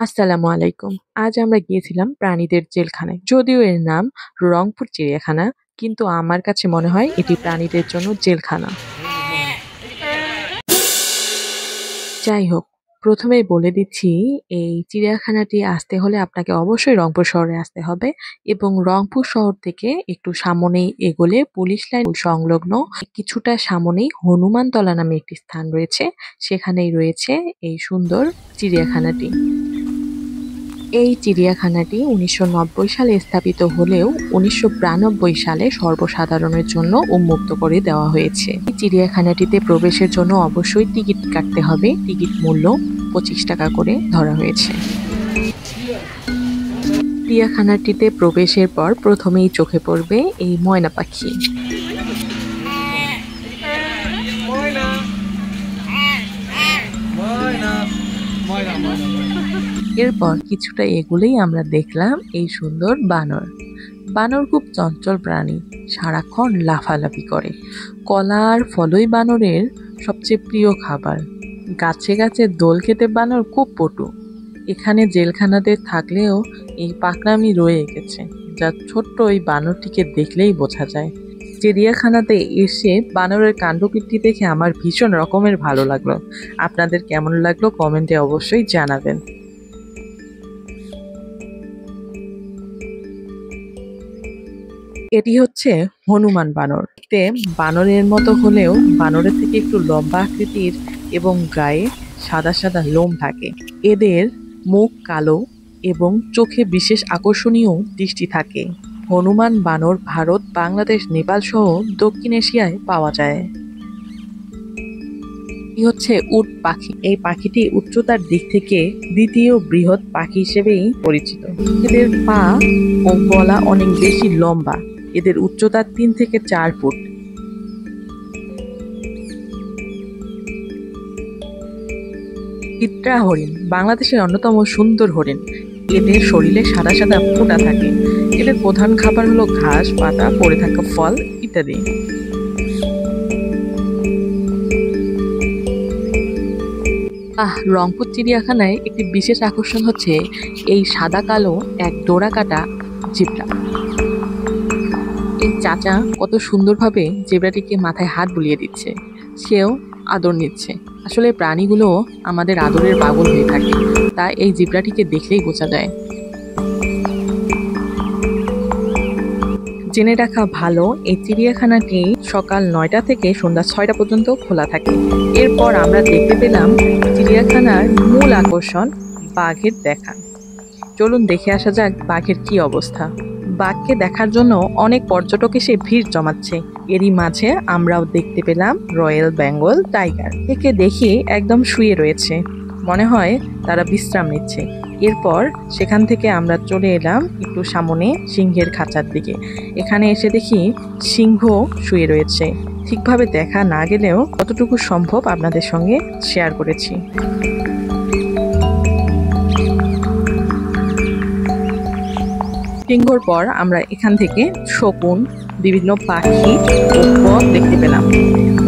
আসসালামু আলাইকুম। আজ আমরা গিয়েছিলাম প্রাণীদের জেলখানায়। যদিও এর নাম রংপুর চিড়িয়াখানা, কিন্তু আমার কাছে মনে হয় এটি প্রাণীদের জন্য জেলখানা। যাই হোক, প্রথমেই বলে দিচ্ছি, এই চিড়িয়াখানাটি আসতে হলে আপনাকে অবশ্যই রংপুর শহরে আসতে হবে এবং রংপুর শহর থেকে একটু সামনেই এগোলে পুলিশ লাইন সংলগ্ন কিছুটা সামনেই হনুমানতলা নামে একটি স্থান রয়েছে। সেখানেই রয়েছে এই সুন্দর চিড়িয়াখানাটি। এই চিড়িয়াখানাটি ১৯৯০ সালে স্থাপিত হলেও ১৯৯২ সালে সর্বসাধারণের জন্য উন্মুক্ত করে দেওয়া হয়েছে। এই চিড়িয়াখানাটিতে প্রবেশের জন্য অবশ্যই টিকিট কাটতে হবে। টিকিট মূল্য ২৫ টাকা করে ধরা হয়েছে। চিড়িয়াখানাটিতে প্রবেশের পর প্রথমেই চোখে পড়বে এই ময়না পাখি। এরপর কিছুটা এগুলেই আমরা দেখলাম এই সুন্দর বানর। বানর খুব চঞ্চল প্রাণী, সারাক্ষণ লাফালাফি করে। কলা আর ফলই বানরের সবচেয়ে প্রিয় খাবার। গাছে গাছে দোল খেতে বানর খুব পটু। এখানে জেলখানাতে থাকলেও এই পাকড়ামি রয়ে গেছে, যা ছোট্ট এই বানরটিকে দেখলেই বোঝা যায়। চিড়িয়াখানাতে এসে বানরের কাণ্ডকীর্তি দেখে আমার ভীষণ রকমের ভালো লাগলো। আপনাদের কেমন লাগলো কমেন্টে অবশ্যই জানাবেন। এটি হচ্ছে হনুমান বানর। দেখতে বানরের মতো হলেও বানরের থেকে একটু লম্বা আকৃতির এবং গায়ে সাদা সাদা লোম থাকে। এদের মুখ কালো এবং চোখে বিশেষ আকর্ষণীয় দৃষ্টি থাকে। হনুমান বানর ভারত, বাংলাদেশ, নেপাল সহ দক্ষিণ এশিয়ায় পাওয়া যায়। এটি হচ্ছে উট পাখি। এই পাখিটি উচ্চতার দিক থেকে দ্বিতীয় বৃহৎ পাখি হিসেবেই পরিচিত। এদের পা ও গলা অনেক বেশি লম্বা। এদের উচ্চতা ৩ থেকে ৪ ফুট। চিত্রা হরিণ বাংলাদেশের অন্যতম সুন্দর হরিণ। এদের শরীরে সাদা সাদা ফোঁটা থাকে। এদের প্রধান খাবার হলো ঘাস, পাতা, পড়ে থাকা ফল ইত্যাদি। রংপুর চিড়িয়াখানায় একটি বিশেষ আকর্ষণ হচ্ছে এই সাদা কালো এক ডোরা কাটা জেব্রা। এই চাচা কত সুন্দরভাবে জেব্রাটিকে মাথায় হাত বুলিয়ে দিচ্ছে, সেও আদর নিচ্ছে। আসলে প্রাণীগুলো আমাদের আদরের পাগল হয়ে থাকে, তা এই জেব্রাটিকে দেখলেই বোঝা যায়। জেনে রাখা ভালো, এই চিড়িয়াখানাটি সকাল ৯টা থেকে সন্ধ্যা ৬টা পর্যন্ত খোলা থাকে। এরপর আমরা দেখতে পেলাম চিড়িয়াখানার মূল আকর্ষণ বাঘের দেখা। চলুন দেখে আসা যাক বাঘের কি অবস্থা। বাঘকে দেখার জন্য অনেক পর্যটক এসে ভিড় জমাচ্ছে। এরই মাঝে আমরাও দেখতে পেলাম রয়্যাল বেঙ্গল টাইগার। একে দেখে একদম শুয়ে রয়েছে, মনে হয় তারা বিশ্রাম নিচ্ছে। এরপর সেখান থেকে আমরা চলে এলাম একটু সামনে সিংহের খাঁচার দিকে। এখানে এসে দেখি সিংহ শুয়ে রয়েছে। ঠিকভাবে দেখা না গেলেও কতটুকু সম্ভব আপনাদের সঙ্গে শেয়ার করেছি। সিংহর পর আমরা এখান থেকে শকুন, বিভিন্ন পাখি ও বক দেখতে পেলাম।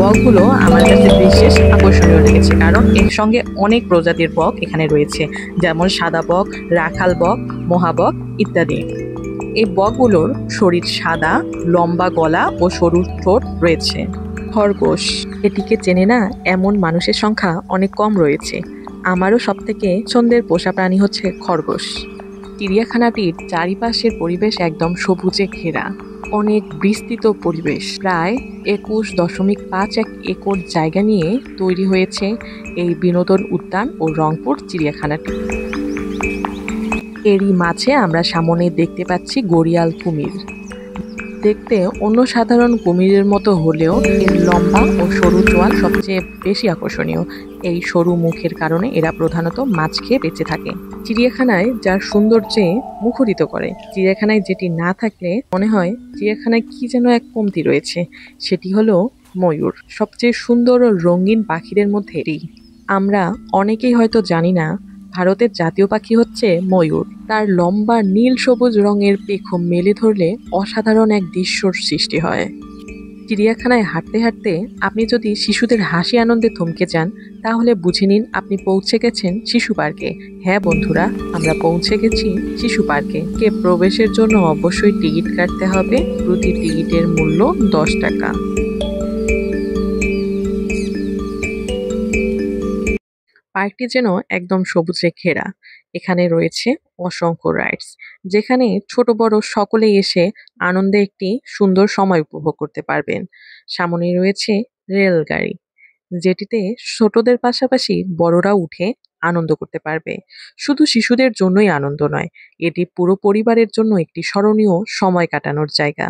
বকগুলো আমার কাছে বিশেষ আকর্ষণীয় লেগেছে, কারণ এর সঙ্গে অনেক প্রজাতির বক এখানে রয়েছে, যেমন সাদা বক, রাখাল বক, মহাবক ইত্যাদি। এই বকগুলোর শরীর সাদা, লম্বা গলা ও সরু ঠোঁট রয়েছে। খরগোশ, এটিকে চেনে না এমন মানুষের সংখ্যা অনেক কম রয়েছে। আমারও সবথেকে পছন্দের পোষা প্রাণী হচ্ছে খরগোশ। চিড়িয়াখানাটির চারিপাশের পরিবেশ একদম সবুজে ঘেরা, অনেক বিস্তৃত পরিবেশ। প্রায় ২১.৫ একর জায়গা নিয়ে তৈরি হয়েছে এই বিনোদন উদ্যান ও রংপুর চিড়িয়াখানাটি। এরই মাঝে আমরা সামনে দেখতে পাচ্ছি গড়িয়াল কুমির। দেখতে অন্য সাধারণ কুমিরের মতো হলেও এর লম্বা ও সরু চোয়াল সবচেয়ে বেশি আকর্ষণীয়। এই সরু মুখের কারণে এরা প্রধানত মাছ খেয়ে বেঁচে থাকে। চিড়িয়াখানায় যার সৌন্দর্যে মুখরিত করে। চিড়িয়াখানায় যেটি না থাকলে মনে হয় চিড়িয়াখানায় কি যেন এক কমতি রয়েছে, সেটি হলো ময়ূর। সবচেয়ে সুন্দর ও রঙিন পাখিদের মধ্যে এটি। আমরা অনেকেই হয়তো জানি না ভারতের জাতীয় পাখি হচ্ছে ময়ূর। তার লম্বা নীল সবুজ রঙের পেখম মেলে ধরলে অসাধারণ এক দৃশ্যর সৃষ্টি হয়। চিড়িয়াখানায় হাঁটতে হাঁটতে আপনি যদি শিশুদের হাসি আনন্দে থমকে যান, তাহলে বুঝে নিন আপনি পৌঁছে গেছেন শিশু পার্কে। হ্যাঁ বন্ধুরা, আমরা পৌঁছে গেছি শিশু পার্কে। প্রবেশের জন্য অবশ্যই টিকিট কাটতে হবে। প্রতি টিকিটের মূল্য 10 টাকা। পার্কটি যেন একদম সবুজে ঘেরা। এখানে রয়েছে অসংখ্য রাইডস, যেখানে ছোট বড় সকলেই এসে আনন্দে একটি সুন্দর সময় উপভোগ করতে পারবেন। সামনে রয়েছে রেলগাড়ি, যেটিতে ছোটদের পাশাপাশি বড়রাও উঠে আনন্দ করতে পারবে। শুধু শিশুদের জন্যই আনন্দ নয়, এটি পুরো পরিবারের জন্য একটি স্মরণীয় সময় কাটানোর জায়গা।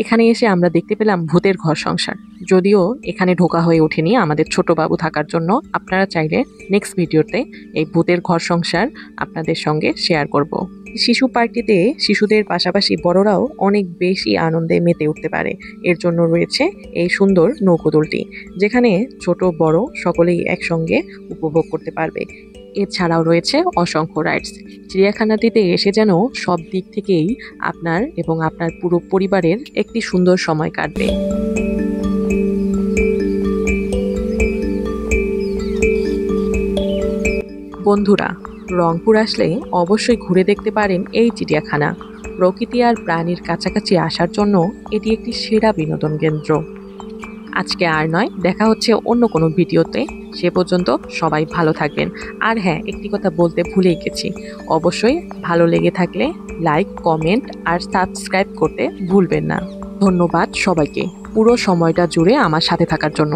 এখানে এসে আমরা দেখতে পেলাম ভূতের ঘর সংসার। যদিও এখানে ঢোকা হয়ে ওঠেনি আমাদের ছোট বাবু থাকার জন্য। আপনারা চাইলে নেক্সট ভিডিওতে এই ভূতের ঘর সংসার আপনাদের সঙ্গে শেয়ার করব। শিশু পার্কটিতে শিশুদের পাশাপাশি বড়রাও অনেক বেশি আনন্দে মেতে উঠতে পারে। এর জন্য রয়েছে এই সুন্দর নৌকোদোলটি, যেখানে ছোট বড় সকলেই একসঙ্গে উপভোগ করতে পারবে। এছাড়াও রয়েছে অসংখ্য রাইডস। চিড়িয়াখানাটিতে এসে যেন সব দিক থেকেই আপনার এবং আপনার পুরো পরিবারের একটি সুন্দর সময় কাটবে। বন্ধুরা, রংপুর আসলে অবশ্যই ঘুরে দেখতে পারেন এই চিড়িয়াখানা। প্রকৃতি আর প্রাণীর কাছাকাছি আসার জন্য এটি একটি সেরা বিনোদন কেন্দ্র। আজকে আর নয়, দেখা হচ্ছে অন্য কোনো ভিডিওতে। সে পর্যন্ত সবাই ভালো থাকবেন। আর হ্যাঁ, একটি কথা বলতে ভুলেই গেছি, অবশ্যই ভালো লেগে থাকলে লাইক, কমেন্ট আর সাবস্ক্রাইব করতে ভুলবেন না। ধন্যবাদ সবাইকে পুরো সময়টা জুড়ে আমার সাথে থাকার জন্য।